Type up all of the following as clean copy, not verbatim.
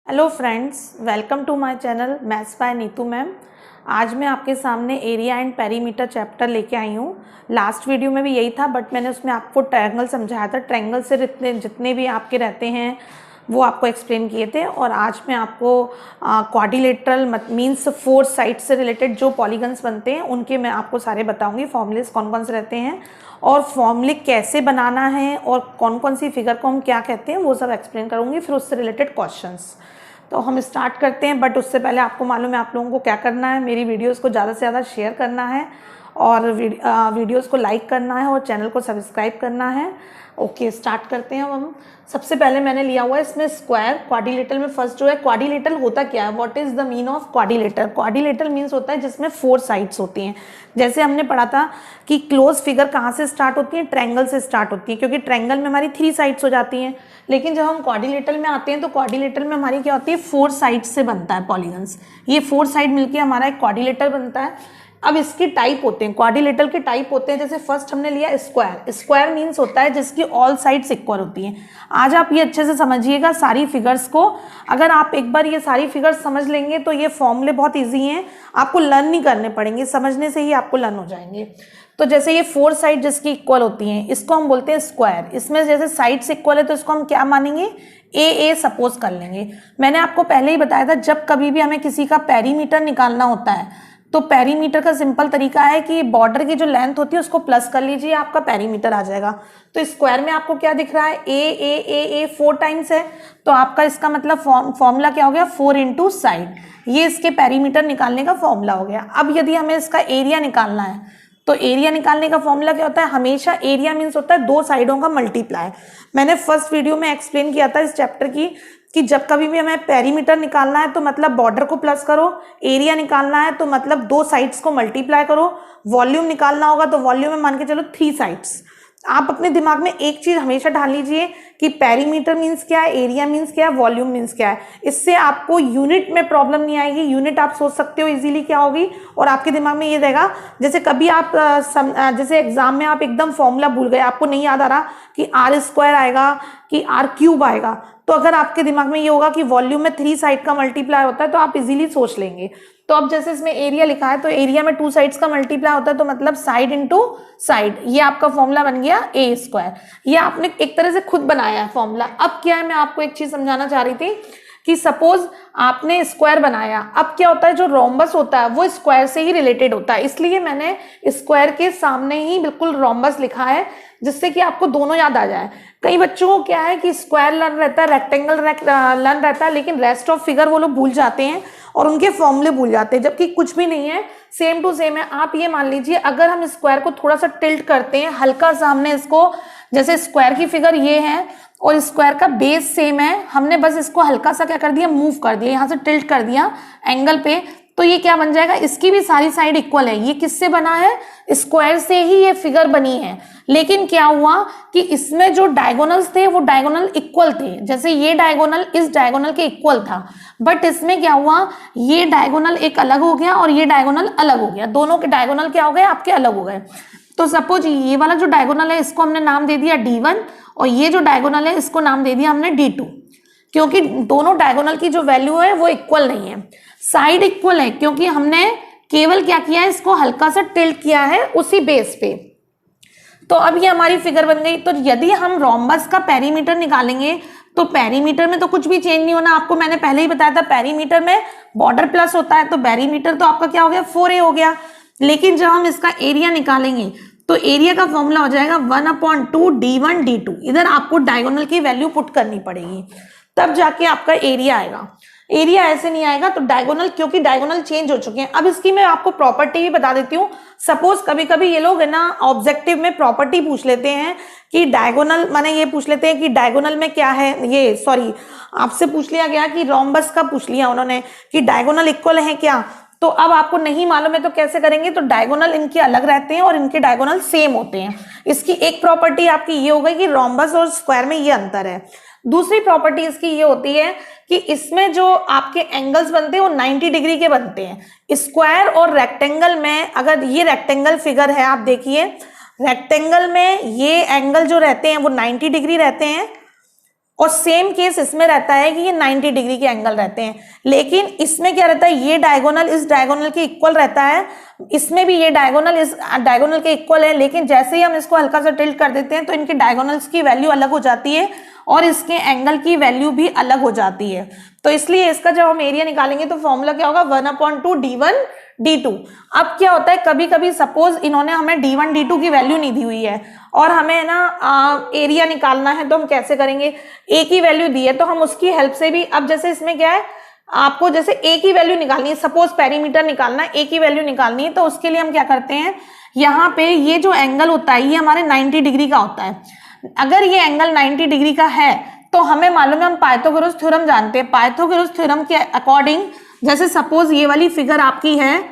Hello friends, welcome to my channel maths by Neetu ma'am. आज मैं आपके सामने एरिया एंड पेरीमीटर चैप्टर लेके आई हूँ। लास्ट वीडियो में भी यही था, बट मैंने उसमें आपको ट्रायंगल समझाया था। ट्रायंगल से जितने भी आपके रहते हैं वो आपको एक्सप्लेन किए थे। और आज मैं आपको क्वाड्रिलेटरल मीन्स 4 साइड से रिलेटेड जो पॉलीगन्स बनते हैं उनके मैं आपको सारे बताऊँगी। फॉर्मूलेस कौन कौन से रहते हैं और फॉर्मूले कैसे बनाना है और कौन कौन सी फिगर को हम क्या कहते हैं वो सब एक्सप्लेन करूँगी। फिर उससे रिलेटेड क्वेश्चंस। तो हम स्टार्ट करते हैं, बट उससे पहले आपको मालूम है आप लोगों को क्या करना है। मेरी वीडियोस को ज़्यादा से ज़्यादा शेयर करना है और वीडियोस को लाइक करना है और चैनल को सब्सक्राइब करना है। ओके, स्टार्ट करते हैं। अब हम सबसे पहले मैंने लिया हुआ है इसमें स्क्वायर। क्वाड्रिलेटरल में फर्स्ट जो है, क्वाड्रिलेटरल होता क्या है, what is the mean of quadrilateral. Quadrilateral means होता है जिसमें 4 साइड्स होती हैं। जैसे हमने पढ़ा था कि क्लोज फिगर कहाँ से स्टार्ट होती है, ट्रायंगल से स्टार्ट होती है, क्योंकि ट्रायंगल में हमारी 3 साइड्स हो जाती हैं। लेकिन जब हम क्वाड्रिलेटरल में आते हैं तो क्वाड्रिलेटरल में हमारी क्या होती है, 4 साइड्स से बनता है पॉलीगन्स। ये 4 साइड मिलके हमारा एक क्वाड्रिलेटरल बनता है। अब इसके टाइप होते हैं, क्वाड्रिलेटरल के टाइप होते हैं। जैसे फर्स्ट हमने लिया स्क्वायर। स्क्वायर मीन्स होता है जिसकी ऑल साइड्स इक्वल होती हैं। आज आप ये अच्छे से समझिएगा सारी फिगर्स को। अगर आप एक बार ये सारी फिगर्स समझ लेंगे तो ये फॉर्मूले बहुत ईजी हैं, आपको लर्न नहीं करने पड़ेंगे, समझने से ही आपको लर्न हो जाएंगे। तो जैसे ये 4 साइड जिसकी इक्वल होती हैं इसको हम बोलते हैं स्क्वायर। इसमें जैसे साइड्स इक्वल है तो इसको हम क्या मानेंगे, ए सपोज कर लेंगे। मैंने आपको पहले ही बताया था, जब कभी भी हमें किसी का पेरीमीटर निकालना होता है तो पेरीमीटर का सिंपल तरीका है कि बॉर्डर की जो लेंथ होती है उसको प्लस कर लीजिए, आपका पेरीमीटर आ जाएगा। तो स्क्वायर में आपको क्या दिख रहा है, ए 4 टाइम्स है, तो आपका इसका मतलब फॉर्मूला क्या हो गया, 4 इंटू साइड। ये इसके पेरीमीटर निकालने का फॉर्मूला हो गया। अब यदि हमें इसका एरिया निकालना है तो एरिया निकालने का फॉर्मूला क्या होता है, हमेशा एरिया मीन्स होता है 2 साइडों का मल्टीप्लाई। मैंने फर्स्ट वीडियो में एक्सप्लेन किया था इस चैप्टर की कि जब कभी भी हमें पेरीमीटर निकालना है तो मतलब बॉर्डर को प्लस करो, एरिया निकालना है तो मतलब 2 साइड्स को मल्टीप्लाई करो, वॉल्यूम निकालना होगा तो वॉल्यूम में मान के चलो 3 साइड्स। आप अपने दिमाग में एक चीज हमेशा ढाल लीजिए कि पेरीमीटर मीन्स क्या है, एरिया मीन्स क्या है, वॉल्यूम मीन्स क्या है। इससे आपको यूनिट में प्रॉब्लम नहीं आएगी। यूनिट आप सोच सकते हो इजीली क्या होगी, और आपके दिमाग में ये रहेगा। जैसे कभी आप जैसे एग्जाम में आप एकदम फॉर्मूला भूल गए, आपको नहीं याद आ रहा कि आर स्क्वायर आएगा कि आर क्यूब आएगा, तो अगर आपके दिमाग में ये होगा कि वॉल्यूम में 3 साइड का मल्टीप्लाई होता है तो आप इजीली सोच लेंगे। तो अब जैसे इसमें एरिया लिखा है तो एरिया में 2 साइड्स का मल्टीप्लाई होता है, तो मतलब साइड इंटू साइड, ये आपका फॉर्मूला बन गया ए स्क्वायर। ये आपने एक तरह से खुद बनाया है फॉर्मूला। अब क्या है, मैं आपको एक चीज समझाना चाह रही थी कि सपोज आपने स्क्वायर बनाया। अब क्या होता है, जो रोम्बस होता है वो स्क्वायर से ही रिलेटेड होता है, इसलिए मैंने स्क्वायर के सामने ही बिल्कुल रोम्बस लिखा है, जिससे कि आपको दोनों याद आ जाए। कई बच्चों को क्या है कि स्क्वायर लर्न रहता है, रेक्टेंगल लर्न रहता है, लेकिन रेस्ट ऑफ फिगर वो लोग भूल जाते हैं और उनके फॉर्मूले भूल जाते हैं, जबकि कुछ भी नहीं है, सेम टू सेम है। आप ये मान लीजिए अगर हम स्क्वायर को थोड़ा सा टिल्ट करते हैं, हल्का सा हमने इसको, जैसे स्क्वायर की फिगर ये है और स्क्वायर का बेस सेम है, हमने बस इसको हल्का सा क्या कर दिया, मूव कर दिया, यहाँ से टिल्ट कर दिया एंगल पे, तो ये क्या बन जाएगा, इसकी भी सारी साइड इक्वल है। ये किससे बना है, स्क्वायर से ही ये फिगर बनी है। लेकिन क्या हुआ कि इसमें जो डायगोनल्स थे वो डायगोनल इक्वल थे। जैसे ये डायगोनल इस डायगोनल के इक्वल था, बट इसमें क्या हुआ, ये डायगोनल एक अलग हो गया और ये डायगोनल अलग हो गया। दोनों के डायगोनल क्या हो गए, आपके अलग हो गए। तो सपोज ये वाला जो डायगोनल है इसको हमने नाम दे दिया D1 और ये जो डायगोनल है इसको नाम दे दिया हमने D2, क्योंकि दोनों डायगोनल की जो वैल्यू है वो इक्वल नहीं है। साइड इक्वल है क्योंकि हमने केवल क्या किया है, इसको हल्का सा टिल्ट किया है उसी बेस पे। तो अब ये हमारी फिगर बन गई। तो यदि हम रोम्बस का पेरीमीटर निकालेंगे तो पेरीमीटर में तो कुछ भी चेंज नहीं होना। आपको मैंने पहले ही बताया था पेरीमीटर में बॉर्डर प्लस होता है, तो पेरीमीटर तो आपका क्या हो गया, 4a हो गया। लेकिन जब हम इसका एरिया निकालेंगे तो एरिया का फॉर्मूला हो जाएगा 1/2 D1 D2। इधर आपको डायगोनल की वैल्यू पुट करनी पड़ेगी, तब जाके आपका एरिया आएगा। एरिया ऐसे नहीं आएगा, तो डायगोनल, क्योंकि डायगोनल चेंज हो चुके हैं। अब इसकी मैं आपको प्रॉपर्टी भी बता देती हूँ। सपोज कभी कभी ये लोग है ना ऑब्जेक्टिव में प्रॉपर्टी पूछ लेते हैं कि डायगोनल, माने ये पूछ लेते हैं कि डायगोनल में क्या है, ये सॉरी आपसे पूछ लिया गया कि रोम्बस का पूछ लिया उन्होंने कि डायगोनल इक्वल है क्या। तो अब आपको नहीं मालूम है तो कैसे करेंगे, तो डायगोनल इनके अलग रहते हैं और इनके डायगोनल सेम होते हैं। इसकी एक प्रॉपर्टी आपकी ये हो गई कि रोम्बस और स्क्वायर में ये अंतर है। दूसरी प्रॉपर्टी इसकी ये होती है कि इसमें जो आपके एंगल्स बनते हैं वो 90 डिग्री के बनते हैं। स्क्वायर और रेक्टेंगल में, अगर ये रेक्टेंगल फिगर है, आप देखिए रेक्टेंगल में ये एंगल जो रहते हैं वो 90 डिग्री रहते हैं और सेम केस इसमें रहता है कि ये 90 डिग्री के एंगल रहते हैं, लेकिन इसमें क्या रहता है, ये डायगोनल इस डायगोनल के इक्वल रहता है, इसमें भी ये डायगोनल इस डायगोनल के इक्वल है, लेकिन जैसे ही हम इसको हल्का सा टिल्ट कर देते हैं तो इनके डायगोनल्स की वैल्यू अलग हो जाती है और इसके एंगल की वैल्यू भी अलग हो जाती है। तो इसलिए इसका जब हम एरिया निकालेंगे तो फॉर्मूला क्या होगा, 1/2 d1 d2। अब क्या होता है, कभी कभी सपोज इन्होंने हमें d1 d2 की वैल्यू नहीं दी हुई है और हमें ना एरिया निकालना है, तो हम कैसे करेंगे, a की वैल्यू दी है तो हम उसकी हेल्प से भी, अब जैसे इसमें क्या है, आपको जैसे a की वैल्यू निकालनी है, सपोज पेरीमीटर निकालना है, a की वैल्यू निकालनी है, तो उसके लिए हम क्या करते हैं, यहाँ पे ये जो एंगल होता है ये हमारे 90 डिग्री का होता है। अगर ये एंगल 90 डिग्री का है तो हमें मालूम है, हम पाइथागोरस थ्योरम जानते हैं, पाइथागोरस थ्योरम के अकॉर्डिंग, जैसे सपोज ये वाली फिगर आपकी है,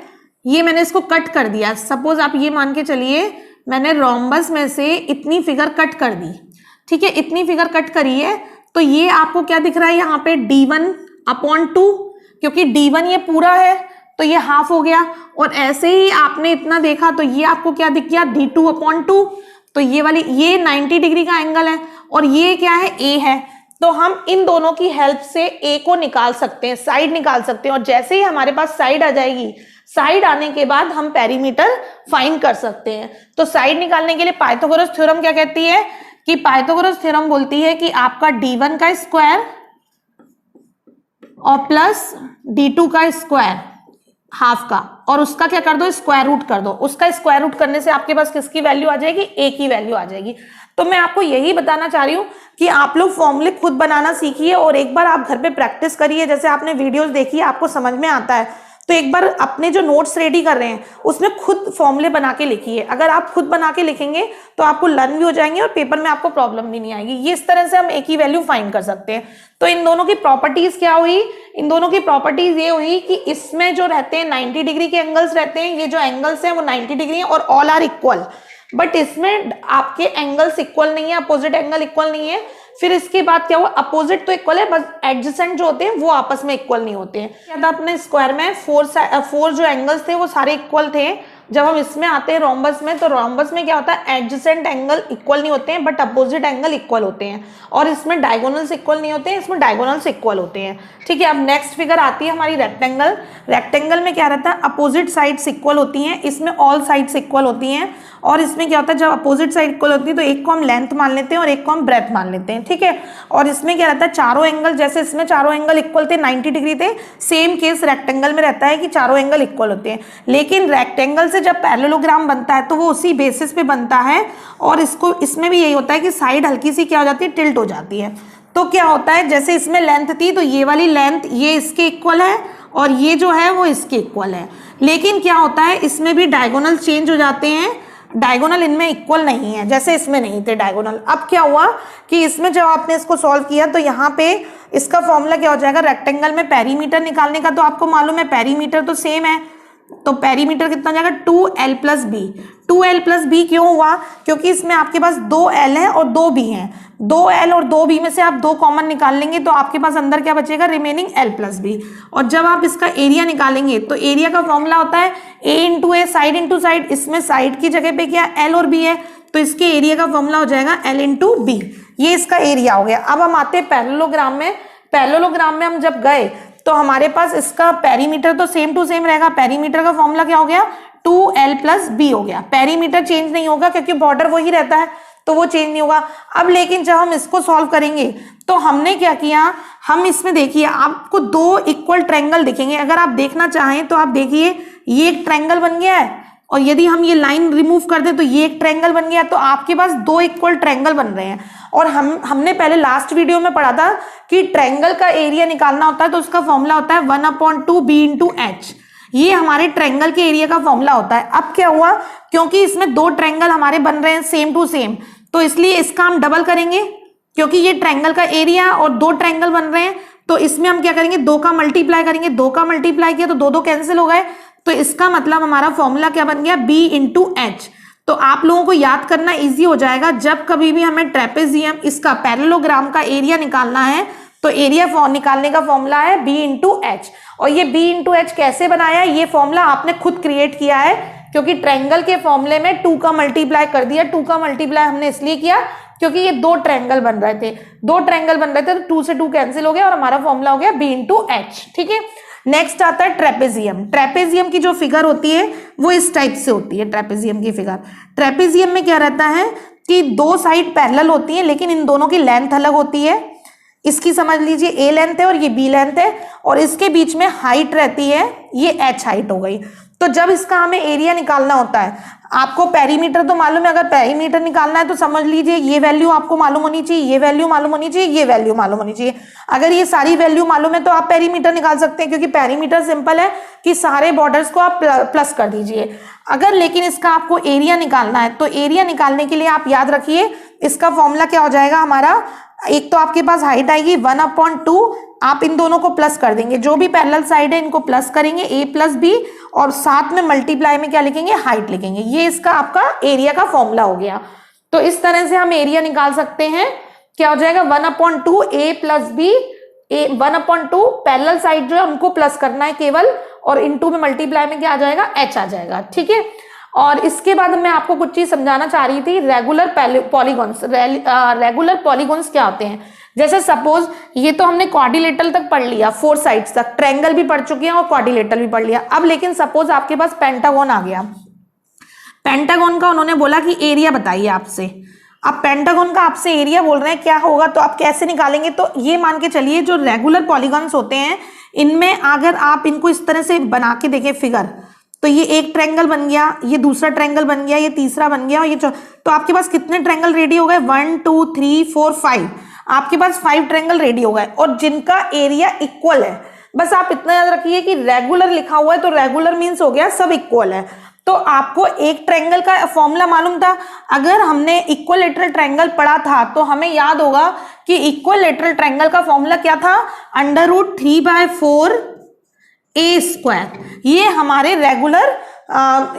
ये मैंने इसको कट कर दिया, सपोज आप ये मान के चलिए मैंने रोम्बस में से इतनी फिगर कट कर दी, ठीक है, इतनी फिगर कट करी है, तो ये आपको क्या दिख रहा है यहाँ पे d1/2, क्योंकि d1 ये पूरा है तो ये हाफ हो गया, और ऐसे ही आपने इतना देखा तो ये आपको क्या दिख गया, d2/2, तो ये वाली, ये 90 डिग्री का एंगल है और ये क्या है, a है, तो हम इन दोनों की हेल्प से a को निकाल सकते हैं, साइड निकाल सकते हैं, और जैसे ही हमारे पास साइड आ जाएगी, साइड आने के बाद हम पेरीमीटर फाइंड कर सकते हैं। तो साइड निकालने के लिए पाइथागोरस थ्योरम क्या कहती है, कि पाइथागोरस थ्योरम बोलती है कि आपका d1 का स्क्वायर और प्लस d2 का स्क्वायर हाफ का, और उसका क्या कर दो, स्क्वायर रूट कर दो, उसका स्क्वायर रूट करने से आपके पास किसकी वैल्यू आ जाएगी, a की वैल्यू आ जाएगी। तो मैं आपको यही बताना चाह रही हूँ कि आप लोग फॉर्मूले खुद बनाना सीखिए और एक बार आप घर पे प्रैक्टिस करिए, जैसे आपने वीडियोस देखी आपको समझ में आता है, तो एक बार अपने जो नोट्स रेडी कर रहे हैं उसमें खुद फॉर्मूले बना के लिखिए। अगर आप खुद बना के लिखेंगे तो आपको लर्न भी हो जाएंगे और पेपर में आपको प्रॉब्लम भी नहीं आएगी। ये इस तरह से हम एक ही वैल्यू फाइंड कर सकते हैं। तो इन दोनों की प्रॉपर्टीज क्या हुई, इन दोनों की प्रॉपर्टीज ये हुई कि इसमें जो रहते हैं 90 डिग्री के एंगल्स रहते हैं, ये जो एंगल्स हैं वो 90 डिग्री है और ऑल आर इक्वल, बट इसमें आपके एंगल्स इक्वल नहीं है, अपोजिट एंगल इक्वल नहीं है। फिर इसके बाद क्या हुआ, अपोजिट तो इक्वल है, बस एडजेसेंट जो होते हैं वो आपस में इक्वल नहीं होते हैं। क्या था अपने स्क्वायर में फोर जो एंगल्स थे वो सारे इक्वल थे। जब हम इसमें आते हैं रोम्बस में, तो रोम्बस में क्या होता है, एडजेसेंट एंगल इक्वल नहीं होते हैं बट अपोजिट एंगल इक्वल होते हैं, और इसमें डायगोनल्स इक्वल नहीं होते हैं, इसमें डायगोनल्स इक्वल होते हैं। ठीक है, अब नेक्स्ट फिगर आती है हमारी रेक्टेंगल। रेक्टेंगल में क्या रहता है, अपोजिट साइड्स इक्वल होती हैं, इसमें ऑल साइड्स इक्वल होती हैं, और इसमें क्या होता है, जब अपोजिट साइड इक्वल होती है तो एक को हम लेंथ मान लेते हैं और एक को हम ब्रेथ मान लेते हैं। ठीक है, और इसमें क्या रहता है, चारों एंगल, जैसे इसमें चारों एंगल इक्वल थे, 90 डिग्री थे, सेम केस रेक्टेंगल में रहता है कि चारों एंगल इक्वल होते हैं। लेकिन रेक्टेंगल से जब पैरेललोग्राम बनता है तो वो उसी बेसिस पे बनता है, और इसमें भी यही होता है कि साइड हल्की सी क्या हो जाती है, टिल्ट हो जाती है। तो क्या होता है, जैसे इसमें लेंथ थी तो ये वाली लेंथ ये इसके इक्वल है और ये जो है वो इसके इक्वल है, लेकिन क्या होता है, इसमें भी डायगोनल चेंज हो जाते हैं, डायगोनल इनमें इक्वल नहीं है, जैसे इसमें नहीं थे डायगोनल। अब क्या हुआ कि इसमें जब आपने इसको सॉल्व किया तो यहाँ पे इसका फॉर्मूला क्या हो जाएगा, रेक्टेंगल में पेरीमीटर निकालने का तो आपको मालूम है, पेरीमीटर तो सेम है, तो पेरीमीटर कितना जाएगा, 2l + b। 2l + b क्यों हुआ, क्योंकि इसमें आपके पास 2l है और 2b हैं, 2l और 2b में से आप 2 कॉमन निकाल लेंगे तो आपके पास अंदर क्या बचेगा, रिमेनिंग l + b। और जब आप इसका एरिया निकालेंगे तो एरिया का फॉर्मूला होता है a × a, साइड × साइड, इसमें साइड की जगह पे क्या l और b है, तो इसके एरिया का फॉर्मूला हो जाएगा l × b। ये इसका एरिया हो गया। अब हम आते हैं पैरेललोग्राम में। पैरेललोग्राम में हम जब गए तो हमारे पास इसका पेरीमीटर तो सेम टू सेम रहेगा, पेरीमीटर का फॉर्मूला क्या हो गया, 2l + b हो गया। पेरीमीटर चेंज नहीं होगा क्योंकि बॉर्डर वही रहता है, तो वो चेंज नहीं होगा। अब लेकिन जब हम इसको सॉल्व करेंगे तो हमने क्या किया, हम इसमें देखिए आपको 2 इक्वल ट्रायंगल दिखेंगे। अगर आप देखना चाहें तो आप देखिए, ये एक ट्रायंगल बन गया है, और यदि हम ये लाइन रिमूव कर दें तो ये एक ट्रायंगल बन गया, तो आपके पास 2 इक्वल ट्रायंगल बन रहे हैं। और हमने पहले लास्ट वीडियो में पढ़ा था कि ट्रायंगल का एरिया निकालना होता है तो उसका फॉर्मूला होता है 1/2 b × h। ये हमारे ट्रायंगल के एरिया का फॉर्मूला होता है। अब क्या हुआ, क्योंकि इसमें 2 ट्रायंगल हमारे बन रहे हैं सेम टू सेम, तो इसलिए इसका हम डबल करेंगे, क्योंकि ये ट्रायंगल का एरिया और 2 ट्रायंगल बन रहे हैं, तो इसमें हम क्या करेंगे, 2 का मल्टीप्लाई करेंगे, 2 का मल्टीप्लाई किया तो 2 कैंसिल हो गए, तो इसका मतलब हमारा फॉर्मूला क्या बन गया, b × h। तो आप लोगों को याद करना इजी हो जाएगा, जब कभी भी हमें ट्रेपेजियम इसका पैरेललोग्राम का एरिया निकालना है तो एरिया निकालने का फॉर्मूला है b × h। और ये b × h कैसे बनाया है, ये फॉर्मूला आपने खुद क्रिएट किया है, क्योंकि ट्रायंगल के फॉर्मूले में 2 का मल्टीप्लाई कर दिया। 2 का मल्टीप्लाई हमने इसलिए किया क्योंकि ये 2 ट्रायंगल बन रहे थे, 2 ट्रायंगल बन रहे थे, तो 2 से 2 कैंसिल हो गया और हमारा फॉर्मूला हो गया B इंटू एच। ठीक है, नेक्स्ट आता है ट्रेपेजियम। ट्रेपेजियम की जो फिगर होती है वो इस टाइप से होती है। ट्रेपेजियम की फिगर, ट्रेपेजियम में क्या रहता है कि 2 साइड पैरेलल होती है, लेकिन इन दोनों की लेंथ अलग होती है। इसकी समझ लीजिए A लेंथ है और ये B लेंथ है, और इसके बीच में हाइट रहती है, ये H हाइट हो गई। तो जब इसका हमें एरिया निकालना होता है, आपको पेरीमीटर तो मालूम है, अगर पेरीमीटर निकालना है तो समझ लीजिए ये वैल्यू आपको मालूम होनी चाहिए, ये वैल्यू मालूम होनी चाहिए, ये वैल्यू मालूम होनी चाहिए। अगर ये सारी वैल्यू मालूम है तो आप पेरीमीटर निकाल सकते हैं, क्योंकि पेरीमीटर सिंपल है कि सारे बॉर्डर्स को आप प्लस कर दीजिए। अगर लेकिन इसका आपको एरिया निकालना है तो एरिया निकालने के लिए आप याद रखिए इसका फॉर्मूला क्या हो जाएगा हमारा। एक तो आपके पास हाइट आएगी 1/2, आप इन दोनों को प्लस कर देंगे, जो भी पैरेलल साइड है इनको प्लस करेंगे A प्लस B, और साथ में मल्टीप्लाई में क्या लिखेंगे, हाइट लिखेंगे। ये इसका आपका एरिया का फॉर्मूला हो गया। तो इस तरह से हम एरिया निकाल सकते हैं। क्या हो जाएगा 1/2 A plus B, 1/2 parallel side जो है उनको प्लस करना है केवल, और इनटू में मल्टीप्लाई में क्या आ जाएगा, H आ जाएगा। ठीक है, और इसके बाद मैं आपको कुछ चीज समझाना चाह रही थी, रेगुलर पॉलीगॉन्स। रेगुलर पॉलीगॉन्स क्या होते हैं, जैसे सपोज ये तो हमने क्वाड्रिलेटरल तक पढ़ लिया, 4 साइड्स तक, ट्रायंगल भी पढ़ चुके हैं और क्वाड्रिलेटरल भी पढ़ लिया। अब लेकिन सपोज आपके पास पेंटागन आ गया, पेंटागन का उन्होंने बोला कि एरिया बताइए आपसे। अब पेंटागन का आपसे एरिया बोल रहे हैं, क्या होगा, तो आप कैसे निकालेंगे, तो ये मान के चलिए जो रेगुलर पॉलीगॉन्स होते हैं इनमें अगर आप इनको इस तरह से बना के देखें फिगर, तो ये एक ट्रायंगल बन गया, ये दूसरा ट्रायंगल बन गया, ये तीसरा बन गया, और ये तो आपके पास कितने ट्रायंगल रेडी हो गए, 1 2 3 4 5, आपके पास 5 ट्रायंगल रेडी हो गए, और जिनका एरिया इक्वल है। बस आप इतना याद रखिए कि रेगुलर लिखा हुआ है तो रेगुलर मीन्स हो गया सब इक्वल है। तो आपको एक ट्रायंगल का फॉर्मूला मालूम था। अगर हमने इक्विलेटरल ट्रायंगल पढ़ा था तो हमें याद होगा कि इक्विलेटरल ट्रायंगल का फॉर्मूला क्या था, √3/4 A²। ये हमारे रेगुलर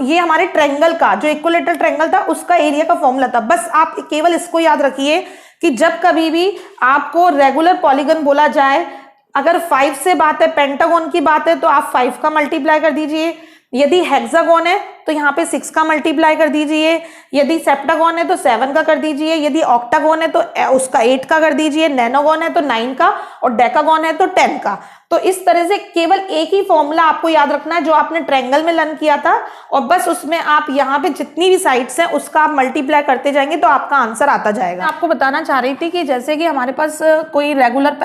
ये हमारे ट्रायंगल का जो इक्विलेटरल ट्रायंगल था उसका एरिया का फॉर्मूला था। बस आप केवल इसको याद रखिए कि जब कभी भी आपको रेगुलर पॉलीगन बोला जाए, अगर 5 से बात है, पेंटागन की बात है, तो आप 5 का मल्टीप्लाई कर दीजिए। यदि हेक्सागोन है तो यहाँ पे 6 का मल्टीप्लाई कर दीजिए। यदि सेप्टागोन है तो 7 का कर दीजिए। यदि ऑक्टागोन है तो उसका 8 का कर दीजिए। नैनोगोन है तो 9 का, और डेकागोन है तो 10 का। तो इस तरह से केवल एक ही फॉर्मूला आपको याद रखना है जो आपने ट्रायंगल में लर्न किया था, और बस उसमें आप यहाँ पे जितनी भी साइड्स हैं उसका आप मल्टीप्लाई करते जाएंगे तो आपका आंसर आता जाएगा। मैं आपको बताना चाह रही थी कि जैसे कि हमारे पास कोई रेगुलर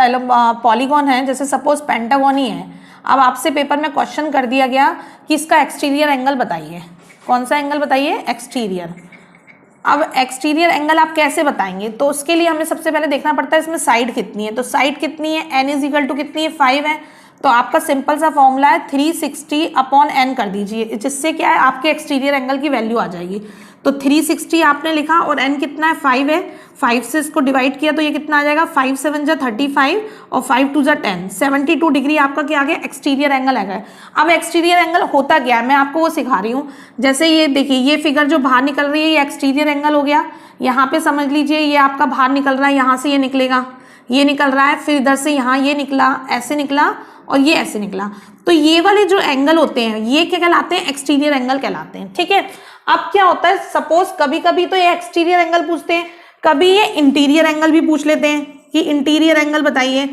पॉलीगॉन है, जैसे सपोज पेंटागन ही है। अब आपसे पेपर में क्वेश्चन कर दिया गया कि इसका एक्सटीरियर एंगल बताइए। कौन सा एंगल बताइए, एक्सटीरियर। अब एक्सटीरियर एंगल आप कैसे बताएंगे, तो उसके लिए हमें सबसे पहले देखना पड़ता है इसमें साइड कितनी है। तो साइड कितनी है, n = कितनी है, 5 है। तो आपका सिंपल सा फॉर्मूला है 360/n कर दीजिए, जिससे क्या है आपके एक्सटीरियर एंगल की वैल्यू आ जाएगी। तो 360 आपने लिखा और n कितना है, 5 है। 5 से इसको डिवाइड किया तो ये कितना आ जाएगा, 5 7 जा 35 और 5 2 जा 10, 72 डिग्री आपका क्या आ गया, एक्सटीरियर एंगल आ गया। अब एक्सटीरियर एंगल होता क्या है, मैं आपको वो सिखा रही हूँ। जैसे ये देखिए, ये फिगर जो बाहर निकल रही है ये एक्सटीरियर एंगल हो गया। यहाँ पे समझ लीजिए ये आपका बाहर निकल रहा है, यहाँ से ये निकलेगा, ये निकल रहा है, फिर इधर से यहाँ ये निकला, ऐसे निकला, और ये ऐसे निकला। तो ये वाले जो एंगल होते हैं ये क्या कहलाते हैं, एक्सटीरियर एंगल कहलाते हैं। ठीक है, अब क्या होता है, सपोज कभी कभी तो ये एक्सटीरियर एंगल पूछते हैं, कभी ये इंटीरियर एंगल भी पूछ लेते हैं कि इंटीरियर एंगल बताइए।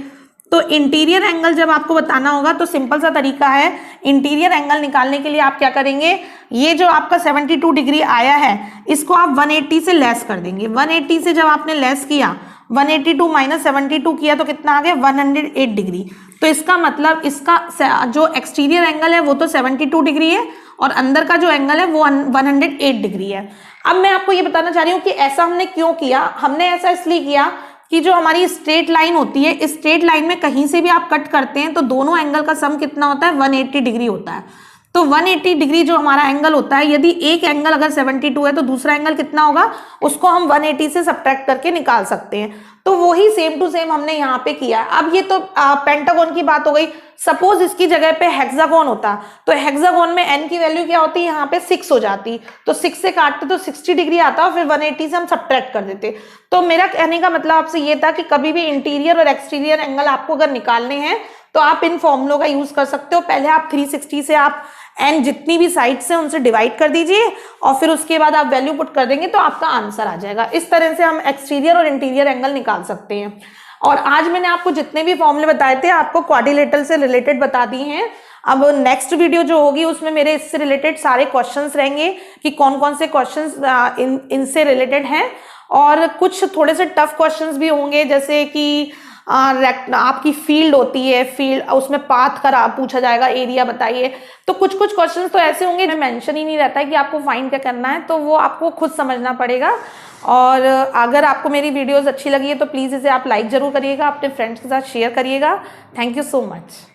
तो इंटीरियर एंगल जब आपको बताना होगा तो सिंपल सा तरीका है, इंटीरियर एंगल निकालने के लिए आप क्या करेंगे, ये जो आपका 72 डिग्री आया है इसको आप 180 से लेस कर देंगे। 180 से जब आपने लेस किया, 182 - 72 किया तो कितना आ गया, 108 डिग्री। तो इसका मतलब इसका जो एक्सटीरियर एंगल है वो तो 72 डिग्री है, और अंदर का जो एंगल है वो 108 डिग्री है। अब मैं आपको ये बताना चाह रही हूँ कि ऐसा हमने क्यों किया। हमने ऐसा इसलिए किया कि जो हमारी स्ट्रेट लाइन होती है, इस स्ट्रेट लाइन में कहीं से भी आप कट करते हैं तो दोनों एंगल का सम कितना होता है, 180 डिग्री होता है। तो 180 डिग्री जो हमारा एंगल होता है, यदि एक एंगल अगर 72 है तो दूसरा एंगल कितना होगा, उसको हम 180 से सब्ट्रैक्ट करके निकाल सकते हैं। तो वही सेम टू सेम हमने यहाँ पे किया। अब ये तो पेंटागन की बात हो गई। सपोज इसकी जगह पे हेक्सागोन होता, तो हेक्सागोन में n की वैल्यू क्या होती है, यहाँ पे 6 हो जाती, तो 6 से काटते तो 60 डिग्री आता और फिर 180 से हम सब्ट्रैक्ट कर देते। तो मेरा कहने का मतलब आपसे ये था कि कभी भी इंटीरियर और एक्सटीरियर एंगल आपको अगर निकालने हैं तो आप इन फॉर्मूलों का यूज कर सकते हो। पहले आप 360 से आप एंड जितनी भी साइड्स हैं उनसे डिवाइड कर दीजिए और फिर उसके बाद आप वैल्यू पुट कर देंगे तो आपका आंसर आ जाएगा। इस तरह से हम एक्सटीरियर और इंटीरियर एंगल निकाल सकते हैं। और आज मैंने आपको जितने भी फॉर्मूले बताए थे आपको क्वाड्रिलेटरल से रिलेटेड बता दिए हैं। अब नेक्स्ट वीडियो जो होगी उसमें मेरे इससे रिलेटेड सारे क्वेश्चंस रहेंगे कि कौन कौन से क्वेश्चंस इनसे रिलेटेड हैं, और कुछ थोड़े से टफ क्वेश्चंस भी होंगे, जैसे कि आपकी फील्ड होती है, फील्ड उसमें पाथ का पूछा जाएगा, एरिया बताइए। तो कुछ कुछ क्वेश्चंस तो ऐसे होंगे जो मेंशन ही नहीं रहता है कि आपको फाइंड क्या करना है, तो वो आपको खुद समझना पड़ेगा। और अगर आपको मेरी वीडियोस अच्छी लगी है तो प्लीज़ इसे आप लाइक ज़रूर करिएगा, अपने फ्रेंड्स के साथ शेयर करिएगा। Thank you so much.